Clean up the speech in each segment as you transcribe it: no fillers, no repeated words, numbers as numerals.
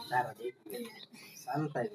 Cara dia santai.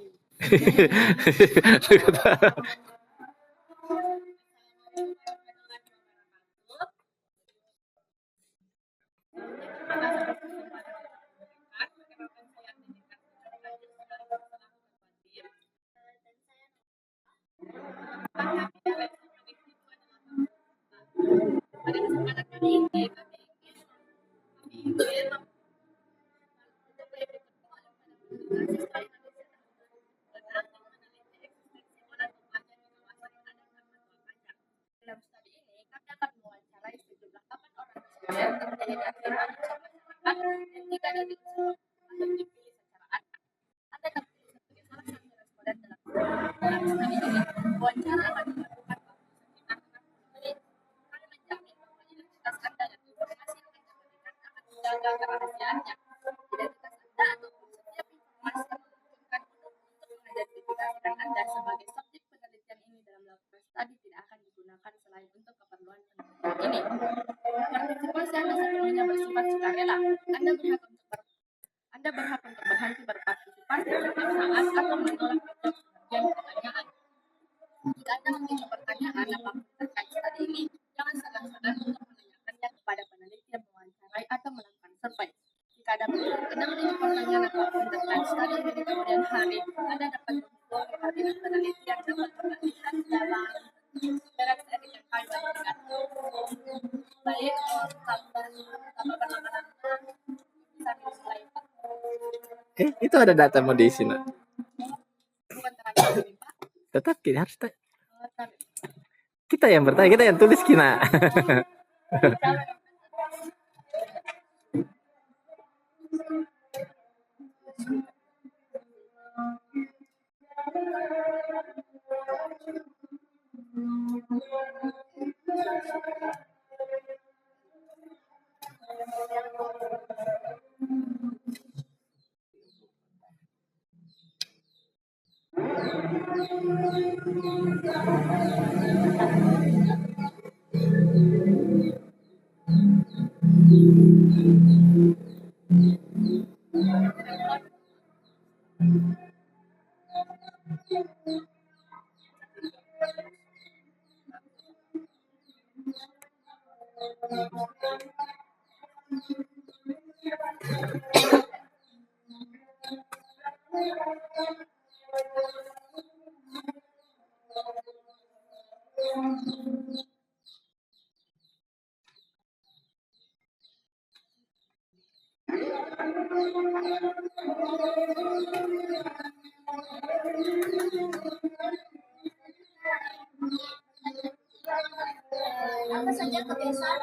Anda berhak untuk berhenti berpartisipasi setiap saat atau menolak penjawab pertanyaan. Jika Anda memiliki pertanyaan apapun terkait studi ini, jangan segan-segan untuk menanyakannya kepada peneliti yang mewawancarai atau melakukan survei. Jika Anda memiliki pertanyaan apapun terkait studi ini di kemudian hari, Anda dapat menghubungi kabinet peneliti yang dapat terlihat dalam deretan etik yang kami berikan. Baik, Itu ada data mau diisi, nak. Tetap kita harus kita yang bertanya, kita yang tulis Kina. Apa saja kebiasaan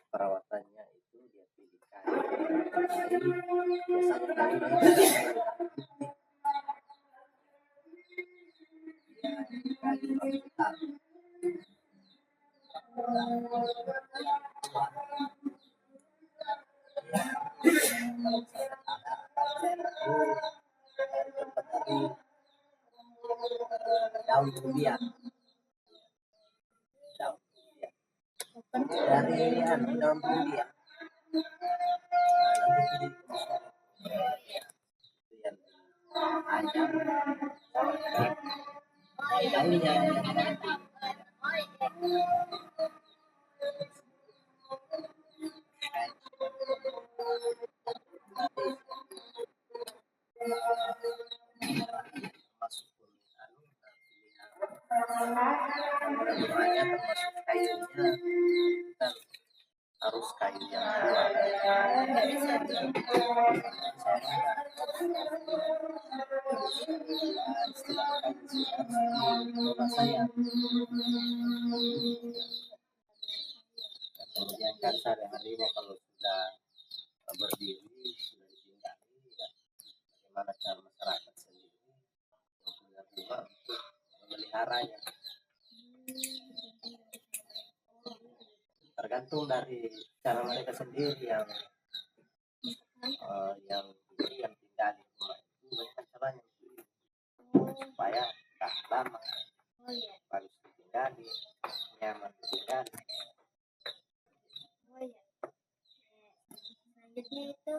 Perawatannya itu dia pilihkan. Daun kemudian dari daun kemudian harus kayu yang kemudian kan sehari-harinya kalau sudah berdiri sudah ditinggali ya bagaimana cara masyarakat sendiri punya rumah untuk memeliharanya, tergantung dari cara mereka sendiri yang tinggal di rumah itu banyak caranya supaya tahan lama, Oh iya. bagus ditinggali, nyaman ditinggali. Oh iya. Selanjutnya itu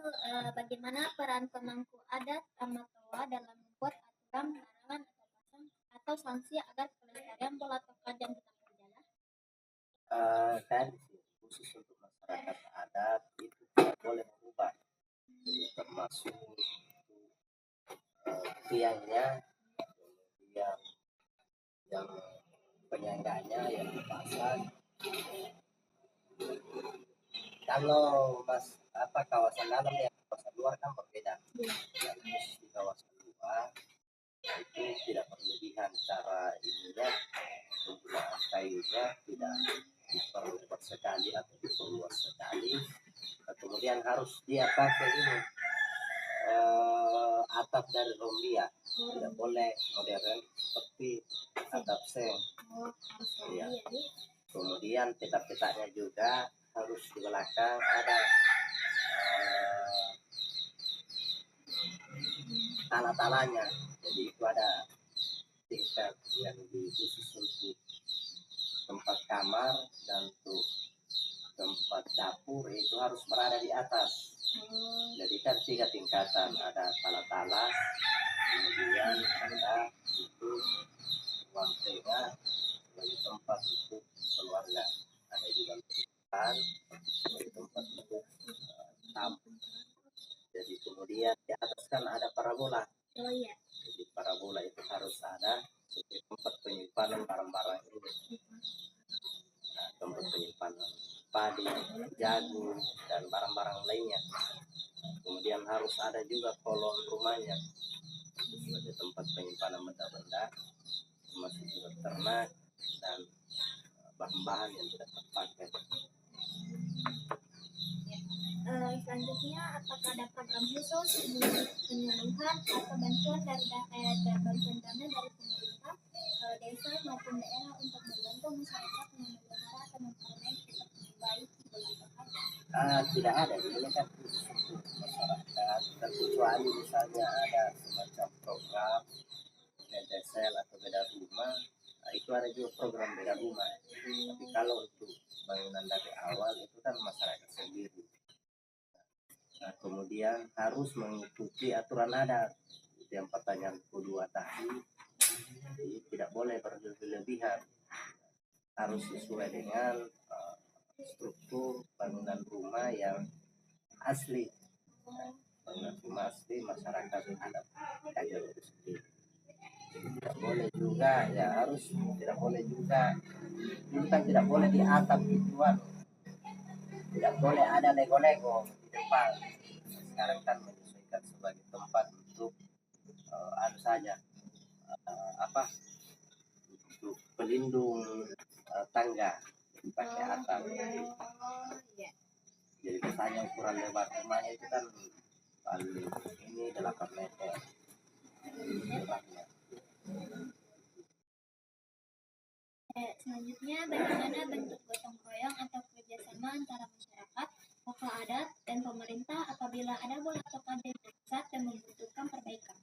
bagaimana peran pemangku adat Amatoa dalam membuat aturan larangan atau pasang atau sanksi agar pelestarian bola toka jam tetap berjalan? Kan khusus untuk masyarakat adat itu tidak boleh berubah, termasuk tiangnya, kemudian yang penyangganya yang dipasang. Kalau kawasan dalam ya kawasan luar kan berbeda. Yang khusus di kawasan luar itu tidak berlebihan cara ininya, penggunaan kayunya tidak diperluas sekali atau diperluas sekali. Kemudian harus dia pakai ini atap dari rombia, tidak boleh modern seperti atap seng. Ya. Kemudian petak-petaknya juga harus di belakang ada tala-talanya, jadi itu ada tingkat yang khusus untuk tempat kamar dan untuk tempat dapur itu harus berada di atas. Jadi kan 3 tingkatan, ada tala-tala, kemudian ada itu ruang tengah sebagai tempat untuk keluarga, ada juga depan sebagai tempat untuk tamu. Jadi kemudian di atas kan ada parabola. Oh iya. Jadi parabola itu harus ada sebagai tempat penyimpanan barang-barang ini. Nah, tempat penyimpanan padi, jagung, dan barang-barang lainnya. Kemudian harus ada juga kolong rumahnya sebagai tempat penyimpanan benda-benda, termasuk juga ternak dan bahan-bahan yang tidak terpakai. Selanjutnya, apakah ada program khusus penyuluhan atau bantuan dari bantuan dana dari pemerintah desa maupun daerah untuk membantu masyarakat memelihara atau memperoleh seperti baik bola toka? Tidak ada, ini kan khusus untuk masyarakat, terkecuali misalnya ada semacam program PDSL atau beda rumah, itu ada juga program beda rumah. Tapi kalau untuk bangunan dari awal itu kan masyarakat sendiri. Nah, kemudian harus mengikuti aturan adat. Itu yang pertanyaan kedua tadi. Jadi tidak boleh berlebihan. Harus sesuai dengan struktur bangunan rumah yang asli. Bangunan rumah asli masyarakat adat Kajar itu sendiri. Tidak boleh juga, ya harus tidak boleh juga. Itu kan tidak boleh di atap gituan. Tidak boleh ada lego-lego di depan. Sekarang kan menyesuaikan sebagai tempat untuk saja untuk pelindung tangga pakai atap. Jadi misalnya ukuran lebar rumahnya itu kan paling ini 8 meter lebarnya. Selanjutnya, bagaimana bentuk gotong royong atau kerjasama antara masyarakat, tokoh adat, dan pemerintah apabila ada bola toka yang rusak dan membutuhkan perbaikan?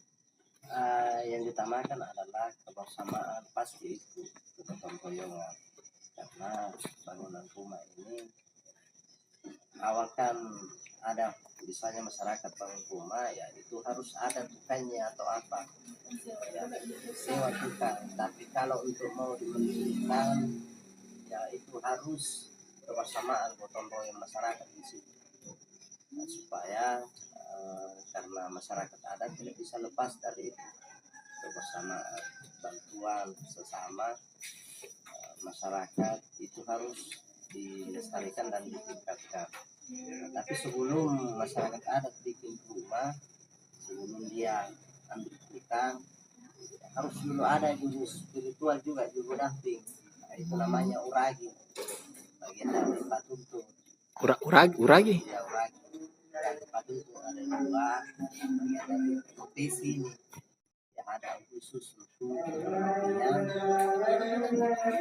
Yang diutamakan adalah kebersamaan, pasti itu gotong royongan, karena bangunan rumah ini awal kan ada misalnya masyarakat bangun rumah ya itu harus ada tukangnya atau apa ya, sewa tukang. Tapi kalau untuk mau dimendirikan ya itu harus kebersamaan gotong royong masyarakat di situ. Nah, supaya karena masyarakat adat tidak bisa lepas dari itu kebersamaan, bantuan sesama masyarakat itu harus dilestarikan dan ditingkatkan. Tapi sebelum masyarakat adat bikin rumah, sebelum dia ambil tukang, harus dulu ada guru spiritual juga, guru damping. Nah, itu namanya uragi. bagian dari patuntun. Uragi. Ya uragi. Dan patuntun ada dua bagian dari profesi ini. Yang ada khusus untuk kematian.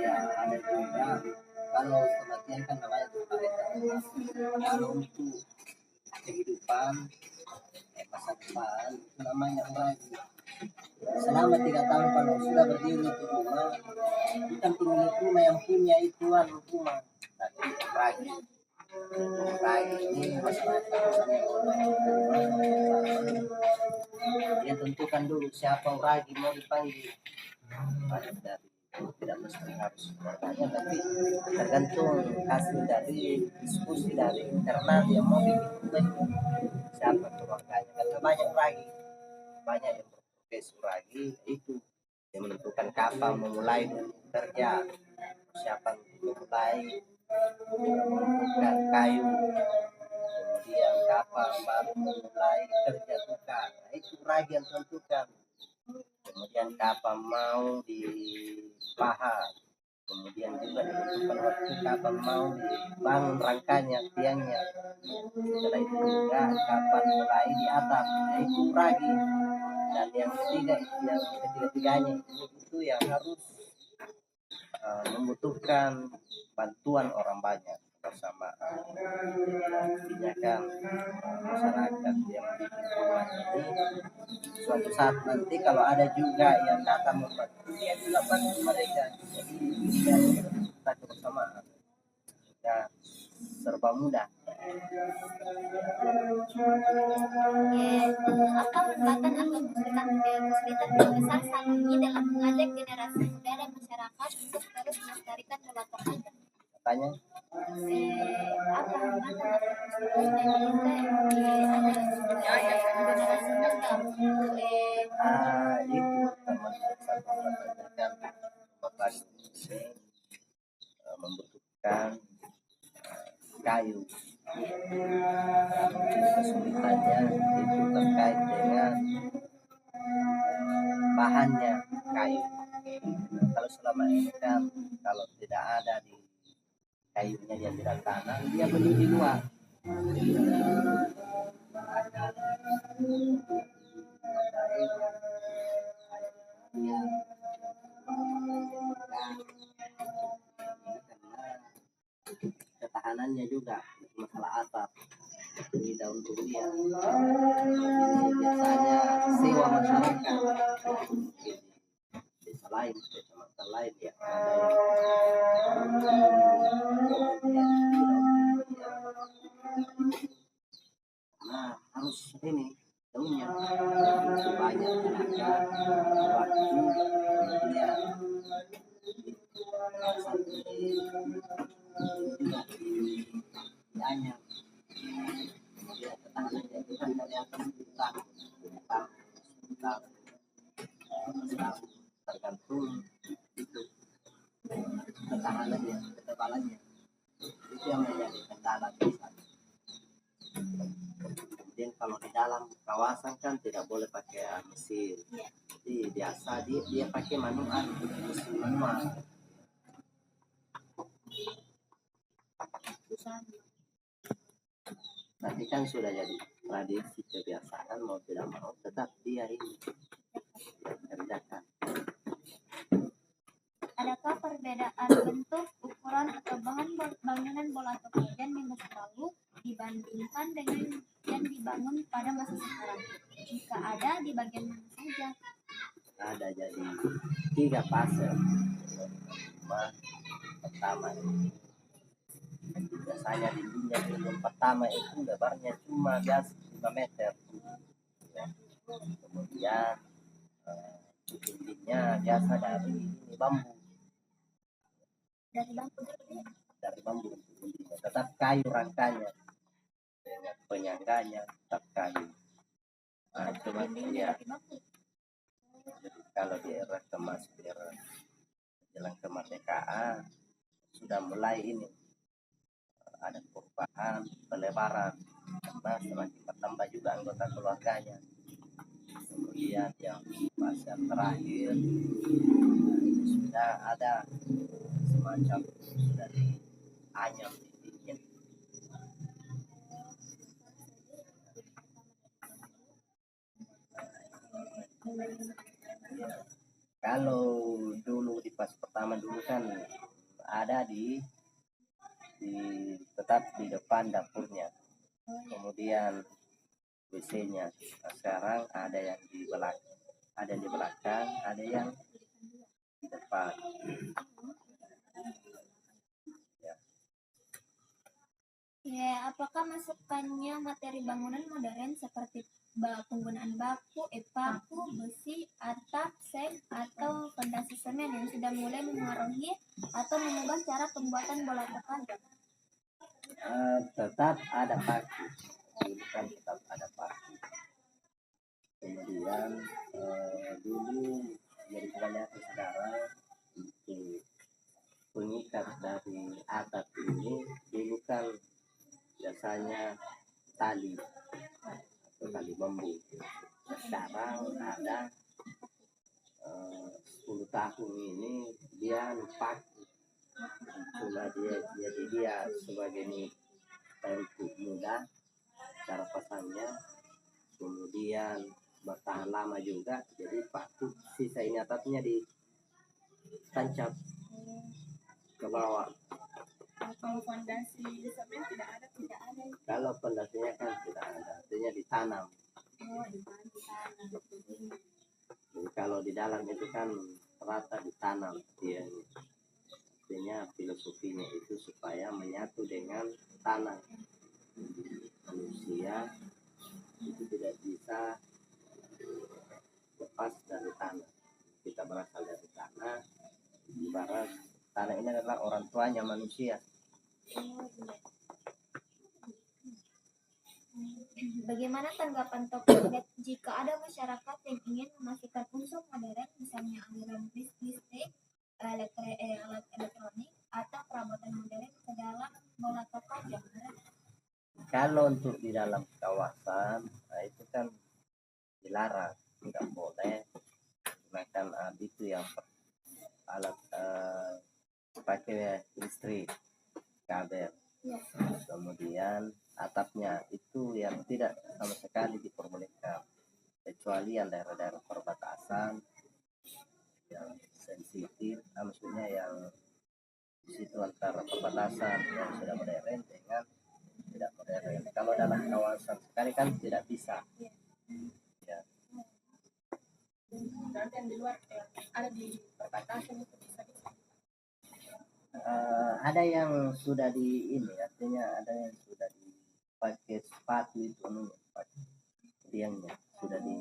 Ya ada juga kalau kematian kan namanya kematian. Kalau untuk kehidupan masa depan itu namanya uragi. Selama 3 tahun kalau sudah berdiri itu rumah, bukan pemilik rumah yang punya itu rumah, tapi uragi. Uragi ini masyarakat dia tentukan dulu siapa uragi mau dipanggil. Ada dari tidak mesti harus bertanya, tapi tergantung hasil dari diskusi dari internal yang mau bikin rumah itu siapa keluarganya. Karena banyak yang berprofesi uragi itu yang menentukan kapan memulai kerja, siapa memulai menentukan kayu, kemudian kapan baru memulai kerja tukang. Nah, itu uragi yang tentukan. Kemudian kapan mau dipahat, kemudian juga ditentukan waktu kapan mau dibangun rangkanya, tiangnya. Setelah itu juga kapan mulai di atap, yaitu uragi. Dan yang ketiga-tiganya itu yang harus membutuhkan bantuan orang banyak bersama kebijakan masyarakat yang bikin rumah ini. Suatu saat nanti kalau ada juga yang datang membantu, dia juga bantu mereka. Jadi kita kebersamaan ya serba mudah. Apa hambatan atau kesulitan terbesar saat ini dalam mengajak generasi muda dan masyarakat untuk terus melestarikan relator adat? Katanya Apa hambatan atau kesulitan yang diajak generasi muda untuk itu teman-teman saya membutuhkan kayu. Kesulitannya itu terkait dengan bahannya kayu. Kalau selama ini kan kalau tidak ada di kayunya dia tidak tanam, dia beli di luar. Ketahanannya juga masalah atap di daun durian. Ini biasanya sewa masyarakat desa lain, kecamatan lain ya ada nah harus ini daunnya itu banyak tenaga waktu kemudian satu juga banyak dia ketahanannya itu kan dari atas utang tergantung itu ketahanannya ketebalannya itu yang menjadi kendala besar. Kemudian kalau di dalam kawasan kan tidak boleh pakai mesin, jadi biasa dia pakai manual, mesin manual. Tapi kan sudah jadi tradisi kebiasaan mau tidak mau tetap dia ini kerjakan. adakah perbedaan bentuk, ukuran, atau bahan bangunan bola atau kemudian di masa lalu dibandingkan dengan yang dibangun pada masa sekarang? Jika ada, di bagian mana saja? Ada jadi 3 fase. Pertama biasanya dindingnya yang pertama itu lebarnya cuma biasa 5 meter ya. Kemudian dindingnya biasa dari bambu dindingnya tetap kayu rangkanya dengan penyangganya tetap kayu. Nah, cuma ya kalau di era jelang kemerdekaan sudah mulai ini ada perubahan pelebaran karena semakin bertambah juga anggota keluarganya. Kemudian yang fase terakhir sudah ada semacam sudah anyam titiknya. Kalau dulu di pas pertama dulu kan ada tetap di depan dapurnya, kemudian WC-nya. Nah, sekarang ada yang di belakang, ada yang di depan. Ya, apakah masukannya materi bangunan modern seperti penggunaan paku, besi, atap, seng, atau fondasi semen yang sudah mulai memengaruhi atau mengubah cara pembuatan bola tokaja? Tetap ada paku, bukan tetap ada paku. Kemudian dulu jadi kebanyakan sekarang itu pengikat dari atap ini dulu kan biasanya tali atau tali bambu. Sekarang ada 10 tahun ini dia paku, cuma dia sebagai untuk mudah cara pasangnya, kemudian bertahan lama juga, jadi paku sisa ini atapnya ditancap ke bawah. Kalau fondasi semen tidak ada. Kalau fondasinya kan tidak ada, artinya ditanam. Jadi kalau di dalam itu kan rata ditanam dia. Artinya filosofinya itu supaya menyatu dengan tanah. Manusia itu tidak bisa lepas dari tanah. Kita berasal dari tanah. Ibarat tanah ini adalah orang tuanya manusia. Bagaimana tanggapan Toko jika ada masyarakat yang ingin memasukkan unsur modern, misalnya aliran listrik, alat elektronik, atau perabotan modern ke dalam bola tokaja? Kalau untuk di dalam kawasan, nah itu kan dilarang, tidak boleh gunakan itu yang alat pakai listrik, kabel. Kemudian atapnya itu yang tidak sama sekali diperbolehkan, kecuali yang daerah-daerah perbatasan yang sensitif, maksudnya yang di situ antara perbatasan yang sudah modern dengan tidak modern. Kalau dalam kawasan sekali kan tidak bisa. Ya. Berarti yang di luar ada di perbatasan itu bisa. Ada yang sudah di ini, artinya ada yang sudah dipakai sepatu itu pakai tiangnya, sudah di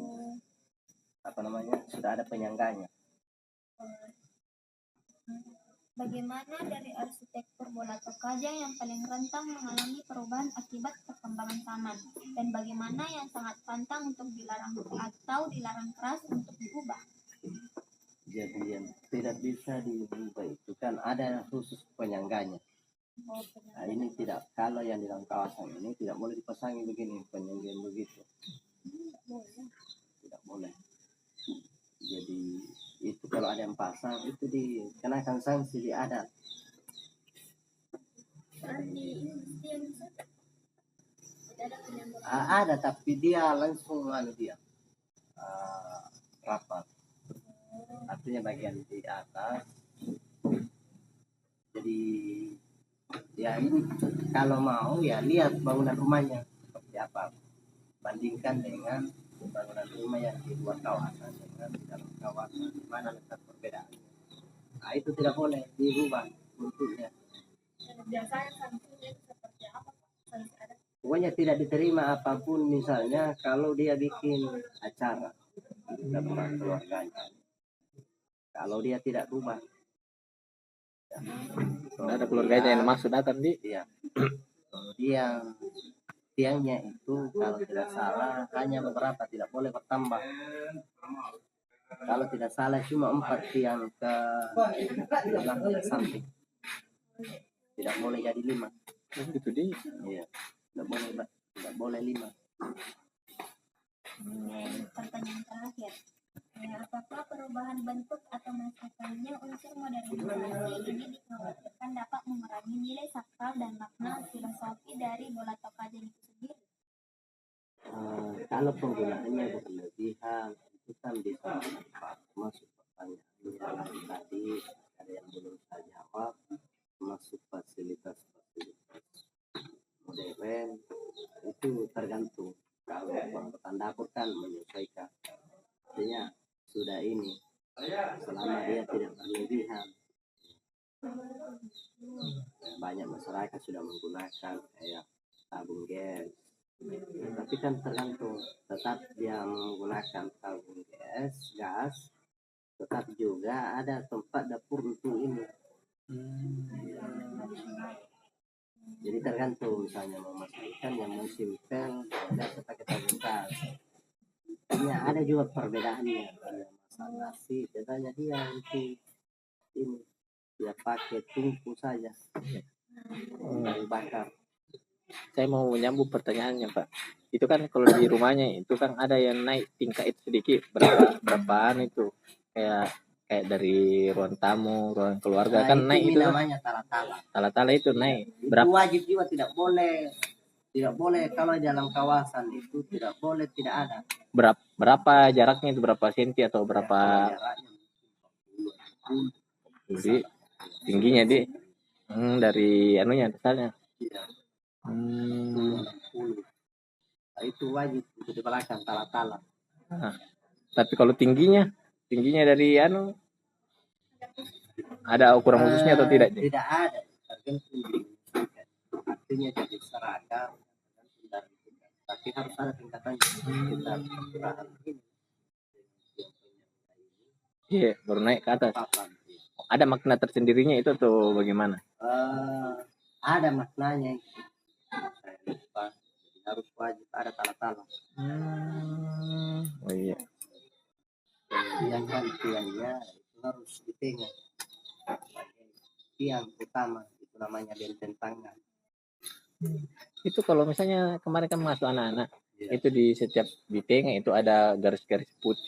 sudah ada penyangganya. Bagaimana dari arsitektur bola tokaja yang paling rentan mengalami perubahan akibat perkembangan zaman, dan bagaimana yang sangat pantang untuk dilarang atau dilarang keras untuk diubah? Jadi yang tidak bisa diubah itu kan ada khusus penyangganya. Nah, ini tidak, kalau yang di dalam kawasan ini tidak boleh dipasangi begini, penyanggaan begitu. Tidak boleh. Jadi itu kalau ada yang pasang itu dikenakan sanksi di adat. Ada tapi dia langsung rapat. Artinya bagian di atas. Jadi ya ini kalau mau ya lihat bangunan rumahnya seperti apa, bandingkan dengan bangunan rumah yang di luar kawasan dengan di dalam kawasan, mana letak perbedaannya. Nah itu tidak boleh dirubah bentuknya. Biasanya sanksinya seperti apa? Pokoknya tidak diterima apapun, misalnya kalau dia bikin acara bersama keluarganya, kalau dia tidak rubah, ya, Ada keluarganya yang maksud datang di. Iya. Kemudian tiangnya itu kalau tidak salah hanya beberapa, tidak boleh bertambah. Kalau tidak salah cuma 4 tiang ke samping, tidak boleh jadi 5. Itu dia. Iya, tidak boleh 5. Pertanyaan terakhir, Apakah perubahan bentuk atau masukkannya unsur modernisasi ini dikhawatirkan dapat mengurangi nilai sakral dan makna filosofi dari bola tokajen itu sendiri? Kalau penggunaannya berlebihan itu kan bisa masuk pertanyaan yang tadi ada yang belum saya jawab, masuk fasilitas-fasilitas modern itu tergantung. Kalau angkutan dapur kan menyesuaikan, artinya sudah ini selama dia tidak berlebihan. Banyak masyarakat sudah menggunakan kayak tabung gas, tapi kan tergantung, tetap dia menggunakan tabung gas, tetap juga ada tempat dapur untuk ini. Jadi tergantung, misalnya mau masak ikan yang mau simpel gas pakai tabung gas. Ya, ada juga perbedaannya. Kalau masak nasi bedanya dia untuk ini dia pakai tungku saja, baru bakar. Saya mau menyambung pertanyaannya, Pak. Itu kan kalau di rumahnya itu kan ada yang naik tingkat itu sedikit, berapaan itu, kayak dari ruang tamu, ruang keluarga kan itu naik itu kan. namanya tala-tala. Tala-tala itu naik Itu berapa wajib juga, tidak boleh kalau dalam kawasan itu tidak boleh tidak ada. berapa jaraknya itu, berapa senti atau berapa Jaraknya di tingginya dari anunya dasarnya. tidak Hmm. 60. Nah, itu wajib untuk di belakang tala-tala. Tapi kalau tingginya dari ada ukuran khususnya atau tidak? Tidak ada, tergantung dimensikan. Artinya jadi seragam, tergantung dari tingkat. Tapi harus ada tingkatannya. Kita kurang ini. Iya, baru naik ke atas. Papan. Ada makna tersendirinya itu atau bagaimana? Ada maknanya. Saya lupa. Jadi harus wajib ada tala-tala. Oh iya. Yang kan tiangnya itu harus di tengah. Tiang utama itu namanya benteng tangan. Itu kalau misalnya kemarin kan masuk anak-anak, itu di setiap di tengah itu ada garis-garis putih.